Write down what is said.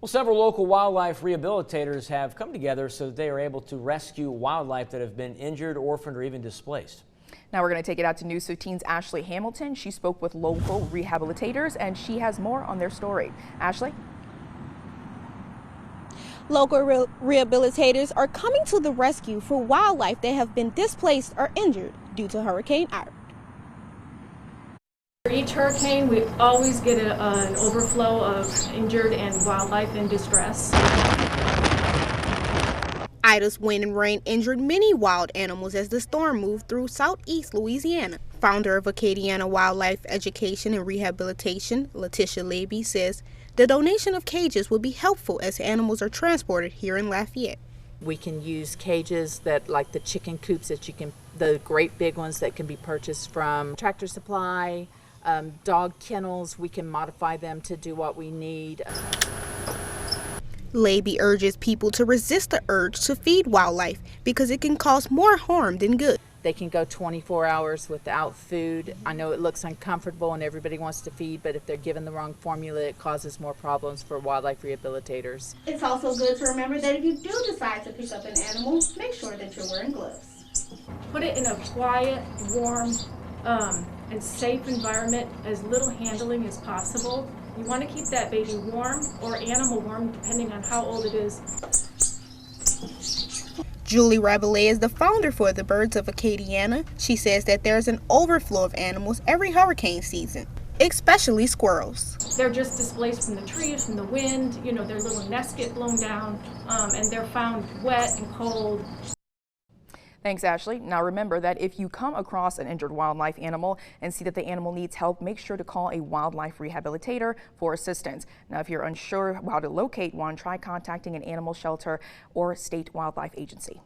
Well, several local wildlife rehabilitators have come together so that they are able to rescue wildlife that have been injured, orphaned, or even displaced. Now we're going to take it out to News 15's Ashley Hamilton. She spoke with local rehabilitators and she has more on their story. Ashley? Local rehabilitators are coming to the rescue for wildlife that have been displaced or injured due to Hurricane Ida. For each hurricane, we always get an overflow of injured and wildlife in distress. Ida's wind and rain injured many wild animals as the storm moved through southeast Louisiana. Founder of Acadiana Wildlife Education and Rehabilitation, Letitia Levy, says the donation of cages will be helpful as animals are transported here in Lafayette. We can use cages that, like the chicken coops the great big ones that can be purchased from Tractor Supply, dog kennels. We can modify them to do what we need. Levy urges people to resist the urge to feed wildlife because it can cause more harm than good. They can go 24 hours without food. I know it looks uncomfortable and everybody wants to feed, but if they're given the wrong formula, it causes more problems for wildlife rehabilitators. It's also good to remember that if you do decide to pick up an animal, make sure that you're wearing gloves. Put it in a quiet, warm, and safe environment, as little handling as possible. You want to keep that baby warm or animal warm, depending on how old it is. Julie Rabelais is the founder for the Birds of Acadiana. She says that there's an overflow of animals every hurricane season, especially squirrels. They're just displaced from the trees, from the wind. You know, their little nests get blown down, and they're found wet and cold. Thanks, Ashley. Now remember that if you come across an injured wildlife animal and see that the animal needs help, make sure to call a wildlife rehabilitator for assistance. Now, if you're unsure how to locate one, try contacting an animal shelter or state wildlife agency.